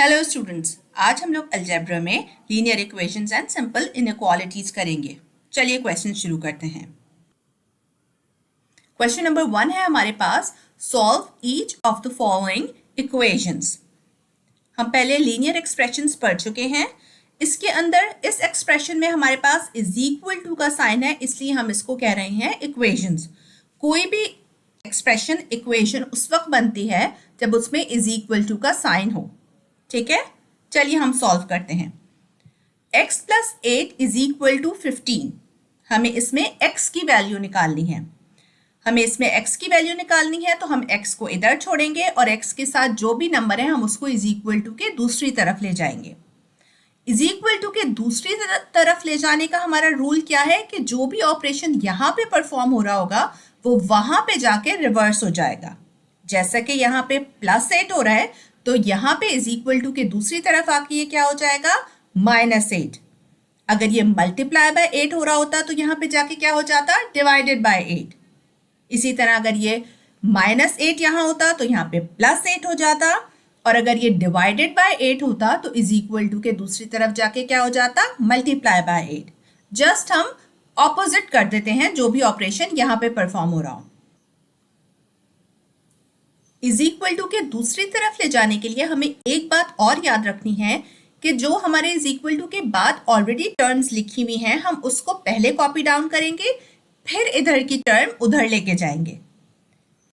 Hello students, आज हम लोग अलजेब्रा में linear equations and simple inequalities करेंगे। चलिए क्वेश्चन शुरू करते हैं। क्वेश्चन नंबर 1 है हमारे पास, solve each of the following equations. हम पहले लीनियर एक्सप्रेशंस पढ़ चुके हैं। इसके अंदर इस एक्सप्रेशन में हमारे पास इज इक्वल टू का साइन है, इसलिए हम इसको कह रहे हैं इक्वेशंस। कोई भी एक्सप्रेशन इक्वेशन उस वक्त बनती है जब उसमें इज इक्वल टू का साइन हो। ठीक है, चलिए हम सॉल्व करते हैं। x plus 8 is equal to 15। हमें इसमें x की वैल्यू निकालनी है। तो हम x को इधर छोड़ेंगे और x के साथ जो भी नंबर है हम उसको इज इक्वल टू के दूसरी तरफ ले जाएंगे। इज इक्वल टू के दूसरी तरफ ले जाने का हमारा रूल क्या है कि जो भी ऑपरेशन यहाँ पे परफॉर्म हो रहा होगा वो वहां पे जाके रिवर्स हो जाएगा। जैसा कि यहाँ पे +8 हो रहा है तो यहाँ पे इज इक्वल टू के दूसरी तरफ आके ये क्या हो जाएगा, -8। अगर ये मल्टीप्लाई बाय 8 हो रहा होता तो यहाँ पे जाके क्या हो जाता, डिवाइडेड बाय 8। इसी तरह अगर ये -8 यहाँ होता तो यहाँ पे +8 हो जाता, और अगर ये डिवाइडेड बाय 8 होता तो इज इक्वल टू के दूसरी तरफ जाके क्या हो जाता, मल्टीप्लाई बाय 8। जस्ट हम ऑपोजिट कर देते हैं जो भी ऑपरेशन यहाँ पे परफॉर्म हो रहा हो। इज इक्वल टू के दूसरी तरफ ले जाने के लिए हमें एक बात और याद रखनी है कि जो हमारे इज इक्वल टू के बाद ऑलरेडी टर्म्स लिखी हुई हैं हम उसको पहले कॉपी डाउन करेंगे, फिर इधर की टर्म उधर लेके जाएंगे।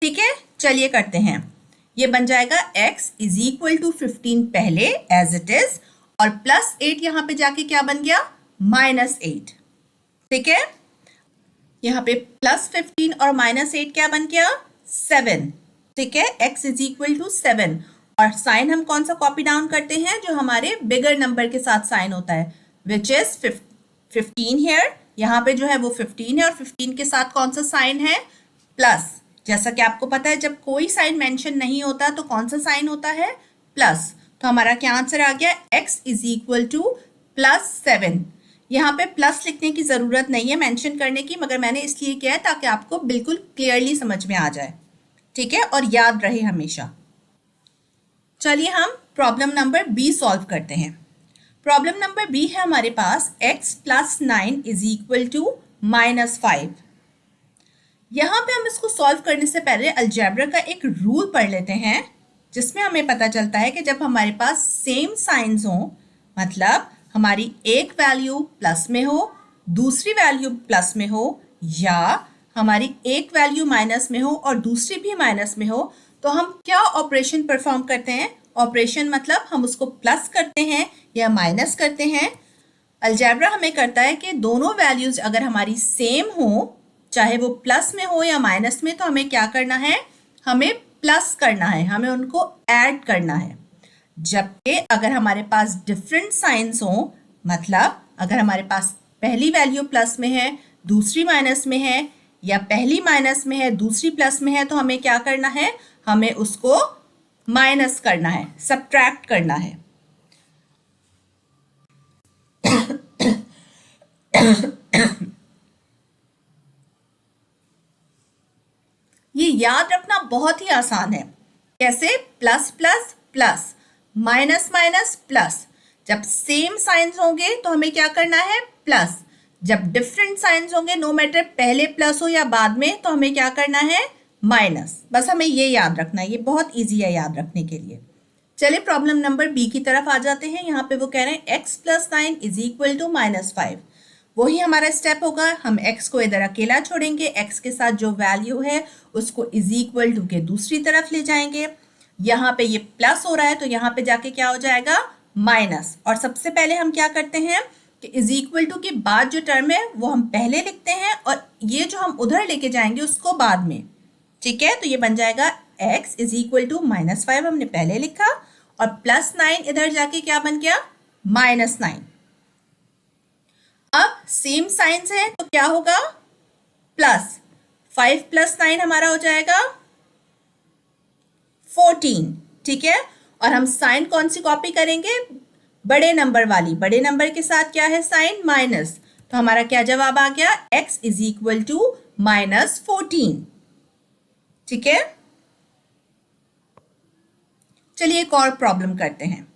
ठीक है, चलिए करते हैं। ये बन जाएगा x इज इक्वल टू 15 पहले एज इट इज, और +8 यहाँ पे जाके क्या बन गया, -8। ठीक है, यहाँ पे +15 और -8 क्या बन गया, 7। ठीक है, x इज इक्वल टू 7, और साइन हम कौन सा कॉपी डाउन करते हैं, जो हमारे बिगर नंबर के साथ साइन होता है, विच इज 15 हियर। यहाँ पे जो है वो 15 है, और 15 के साथ कौन सा साइन है, प्लस। जैसा कि आपको पता है जब कोई साइन मेंशन नहीं होता तो कौन सा साइन होता है, प्लस। तो हमारा क्या आंसर आ गया, x इज इक्वल टू +7। यहाँ पे प्लस लिखने की जरूरत नहीं है मेंशन करने की, मगर मैंने इसलिए किया है ताकि आपको बिल्कुल क्लियरली समझ में आ जाए। ठीक है, और याद रहे हमेशा। चलिए हम प्रॉब्लम नंबर बी सॉल्व करते हैं। प्रॉब्लम नंबर बी है हमारे पास, x plus 9 is equal to -5। यहाँ पे हम इसको सॉल्व करने से पहले अलजेब्रा का एक रूल पढ़ लेते हैं, जिसमें हमें पता चलता है कि जब हमारे पास सेम साइंस हो, मतलब हमारी एक वैल्यू प्लस में हो, दूसरी वैल्यू प्लस में हो, या हमारी एक वैल्यू माइनस में हो और दूसरी भी माइनस में हो, तो हम क्या ऑपरेशन परफॉर्म करते हैं। ऑपरेशन मतलब हम उसको प्लस करते हैं या माइनस करते हैं। अलजेब्रा हमें करता है कि दोनों वैल्यूज अगर हमारी सेम हो, चाहे वो प्लस में हो या माइनस में, तो हमें क्या करना है, हमें प्लस करना है, हमें उनको ऐड करना है। जबकि अगर हमारे पास डिफरेंट साइंस हो, मतलब अगर हमारे पास पहली वैल्यू प्लस में है दूसरी माइनस में है, या पहली माइनस में है दूसरी प्लस में है, तो हमें क्या करना है, हमें उसको माइनस करना है, सबट्रैक्ट करना है। ये याद रखना बहुत ही आसान है। कैसे, plus plus plus, minus minus plus. जब सेम साइंस होंगे तो हमें क्या करना है, प्लस। जब डिफरेंट साइंस होंगे, नो मैटर पहले प्लस हो या बाद में, तो हमें क्या करना है, माइनस। बस हमें ये याद रखना है, ये बहुत इजी है याद रखने के लिए। चलिए प्रॉब्लम नंबर बी की तरफ आ जाते हैं। यहाँ पे वो कह रहे हैं x plus 9 is equal to -5। वही हमारा स्टेप होगा, हम x को इधर अकेला छोड़ेंगे, x के साथ जो वैल्यू है उसको इज इक्वल टू के दूसरी तरफ ले जाएंगे। यहाँ पे ये प्लस हो रहा है तो यहाँ पे जाके क्या हो जाएगा, माइनस। और सबसे पहले हम क्या करते हैं कि इज इक्वल टू के बाद जो टर्म है वो हम पहले लिखते हैं, और ये जो हम उधर लेके जाएंगे उसको बाद में। ठीक है, तो ये बन जाएगा x इज इक्वल टू -5 हमने पहले लिखा, और +9 इधर जाके क्या बन गया, -9। अब सेम साइंस है तो क्या होगा, प्लस 5 + 9 हमारा हो जाएगा 14। ठीक है, और हम साइन कौन सी कॉपी करेंगे, बड़े नंबर वाली। बड़े नंबर के साथ क्या है, साइन माइनस। तो हमारा क्या जवाब आ गया, x इज इक्वल टू -14। ठीक है, चलिए एक और प्रॉब्लम करते हैं।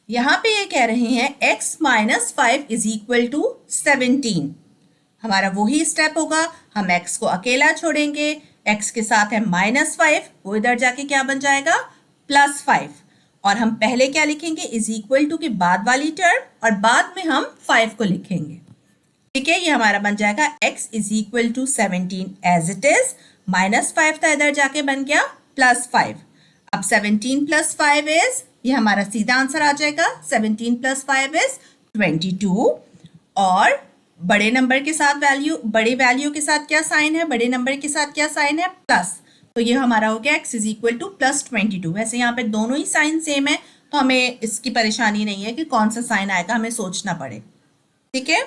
यहाँ पे ये कह रहे हैं x minus 5 is equal to 17। हमारा वही स्टेप होगा, हम x को अकेला छोड़ेंगे, x के साथ है -5, वो इधर जाके क्या बन जाएगा +5, और हम पहले क्या लिखेंगे इज इक्वल टू के बाद वाली टर्म, और बाद में हम 5 को लिखेंगे। ठीक है, ये हमारा बन जाएगा x is equal to 17 as it is, -5 था इधर जाके बन गया +5। अब 17 + 5 इज, ये हमारा सीधा आंसर आ जाएगा, 17 + 5 इज 22, और बड़े नंबर के साथ वैल्यू, बड़े वैल्यू के साथ क्या साइन है, बड़े नंबर के साथ क्या साइन है प्लस, तो ये हमारा हो गया x इज इक्वल टू +22। वैसे यहाँ पे दोनों ही साइन सेम है, तो हमें इसकी परेशानी नहीं है कि कौन सा साइन आएगा, हमें सोचना पड़े। ठीक है,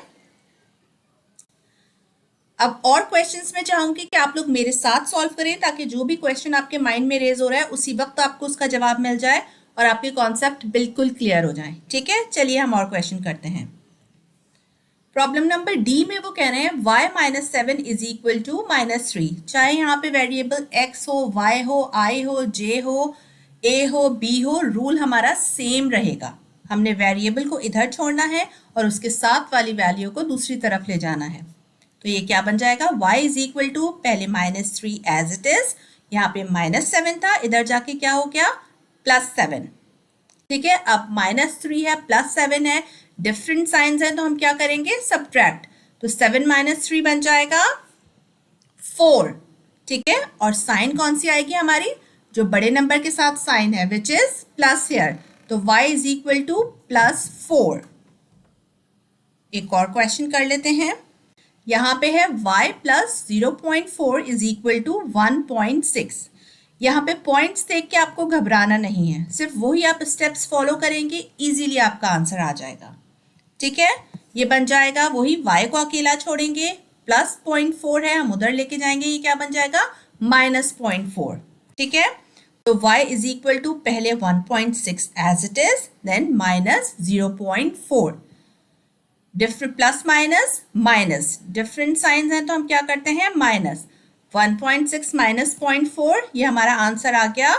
अब और क्वेश्चंस में चाहूंगी कि आप लोग मेरे साथ सॉल्व करें, ताकि जो भी क्वेश्चन आपके माइंड में रेज हो रहा है उसी वक्त आपको उसका जवाब मिल जाए और आपके कॉन्सेप्ट बिल्कुल क्लियर हो जाए। ठीक है, चलिए हम और क्वेश्चन करते हैं। प्रॉब्लम नंबर डी में वो कह रहे हैं y - 7 इज इक्वल टू -3। चाहे यहाँ पे वेरिएबल x हो, y हो, i हो, j हो, a हो, b हो, रूल हमारा सेम रहेगा। हमने वेरिएबल को इधर छोड़ना है और उसके साथ वाली वैल्यू को दूसरी तरफ ले जाना है। तो ये क्या बन जाएगा, y इज इक्वल टू पहले -3 एज इट इज, यहाँ पे -7 था, इधर जाके क्या हो गया +7। ठीक है, अब -3 है +7 है, डिफरेंट साइंस है, तो हम क्या करेंगे सब्ट्रैक्ट, तो 7 - 3 बन जाएगा 4। ठीक है, और साइन कौन सी आएगी हमारी, जो बड़े नंबर के साथ साइन है विच इज प्लस हियर, तो y इज इक्वल टू +4। एक और क्वेश्चन कर लेते हैं। यहाँ पे है y plus 0.4 is equal to 1.6। यहाँ पे पॉइंट्स देख के आपको घबराना नहीं है, सिर्फ वही आप स्टेप्स फॉलो करेंगे, इजीली आपका आंसर आ जाएगा। ठीक है, ये बन जाएगा वही, y को अकेला छोड़ेंगे, +0.4 है, हम उधर लेके जाएंगे, ये क्या बन जाएगा -0.4। ठीक है, तो y इज इक्वल टू पहले 1.6 as it is, then -0.4, different plus minus minus, different signs हैं तो हम क्या करते हैं माइनस, 1.6 माइनस 0.4, ये हमारा आंसर आ गया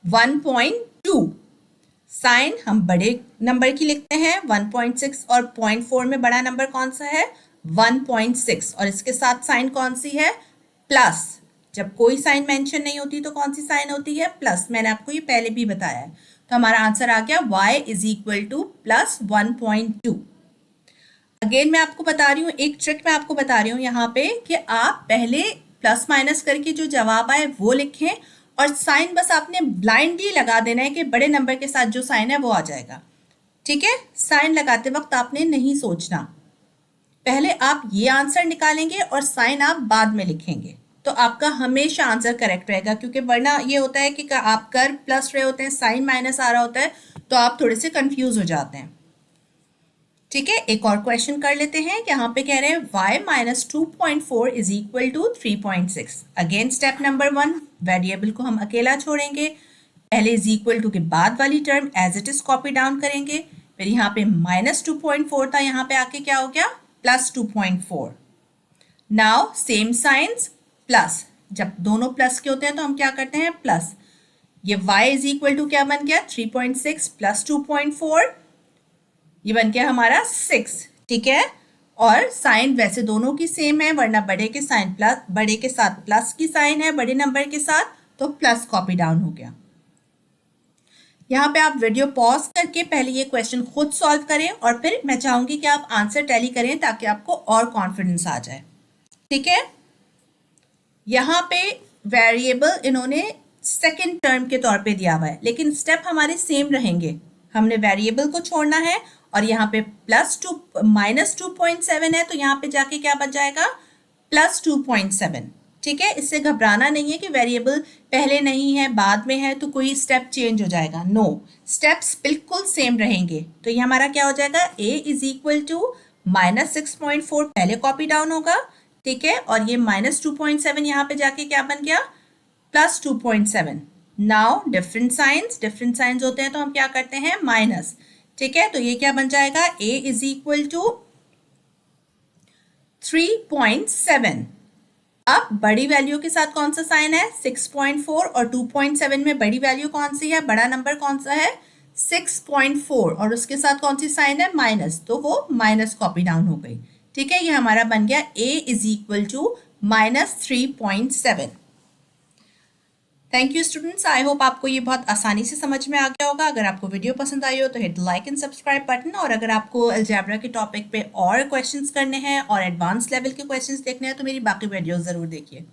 1.2। साइन हम बड़े नंबर की लिखते हैं, 1.6 और 0.4 में बड़ा नंबर कौन सा है 1.6, और इसके साथ साइन कौन सी है प्लस। जब कोई साइन मेंशन नहीं होती तो कौन सी साइन होती है प्लस, मैंने आपको ये पहले भी बताया है। तो हमारा आंसर आ गया y is equal to +1.2। Again मैं आपको बता रही हूँ, एक ट्रिक मैं आपको बता रही हूँ यहाँ पे कि आप पहले प्लस माइनस करके जो जवाब आए वो लिखें, और साइन बस आपने ब्लाइंडली लगा देना है कि बड़े नंबर के साथ जो साइन है वो आ जाएगा। ठीक है, साइन लगाते वक्त आपने नहीं सोचना, पहले आप ये आंसर निकालेंगे और साइन आप बाद में लिखेंगे, तो आपका हमेशा आंसर करेक्ट रहेगा। क्योंकि वरना ये होता है कि आप कर प्लस रहे होते हैं, साइन माइनस आ रहा होता है, तो आप थोड़े से कंफ्यूज हो जाते हैं। ठीक है, एक और क्वेश्चन कर लेते हैं। यहाँ पे कह रहे हैं y - 2.4 is equal to 3.6। Again step number 1, variable को हम अकेला छोड़ेंगे, पहले इज इक्वल टू के बाद वाली term as it is copy down करेंगे, फिर यहाँ पे -2.4 था, यहाँ पे आके क्या हो गया +2.4। नाउ सेम साइंस प्लस, जब दोनों प्लस के होते हैं तो हम क्या करते हैं प्लस, ये y इज इक्वल टू क्या बन गया 3.6 + 2.4, ये बन गया हमारा 6। ठीक है, और साइन वैसे दोनों की सेम है, वरना बड़े के साइन प्लस, बड़े के साथ प्लस की साइन है बड़े नंबर के साथ, तो प्लस कॉपी डाउन हो गया। यहाँ पे आप वीडियो पॉज करके पहले ये क्वेश्चन खुद सॉल्व करें, और फिर मैं चाहूंगी कि आप आंसर टैली करें ताकि आपको और कॉन्फिडेंस आ जाए। ठीक है, यहाँ पे वेरिएबल इन्होंने सेकेंड टर्म के तौर पे दिया हुआ है, लेकिन स्टेप हमारे सेम रहेंगे। हमने वेरिएबल को छोड़ना है, और यहाँ पे -2.7 है, तो यहाँ पे जाके क्या बन जाएगा +2.7। ठीक है, इससे घबराना नहीं है कि वेरिएबल पहले नहीं है बाद में है तो कोई स्टेप चेंज हो जाएगा, नो, स्टेप्स बिल्कुल सेम रहेंगे। तो ये हमारा क्या हो जाएगा a इज इक्वल टू -6.4 पहले कॉपी डाउन होगा। ठीक है, और ये -2.7 यहाँ पे जाके क्या बन गया +2.7। नाउ डिफरेंट साइंस होते हैं तो हम क्या करते हैं माइनस। ठीक है, तो ये क्या बन जाएगा a इज इक्वल टू 3.7। अब बड़ी वैल्यू के साथ कौन सा साइन है 6.4, और 2.7 में बड़ी वैल्यू कौन सी है, बड़ा नंबर कौन सा है 6.4 और उसके साथ कौन सी साइन है, माइनस, तो वो माइनस कॉपी डाउन हो गई। ठीक है, ये हमारा बन गया a is equal to -3.7। Thank you students, I hope आपको ये बहुत आसानी से समझ में आ गया होगा। अगर आपको वीडियो पसंद आई हो तो hit like and subscribe button, और अगर आपको अलजेब्रा के टॉपिक पे और क्वेश्चंस करने हैं और एडवांस लेवल के क्वेश्चंस देखने हैं तो मेरी बाकी वीडियोस ज़रूर देखिए।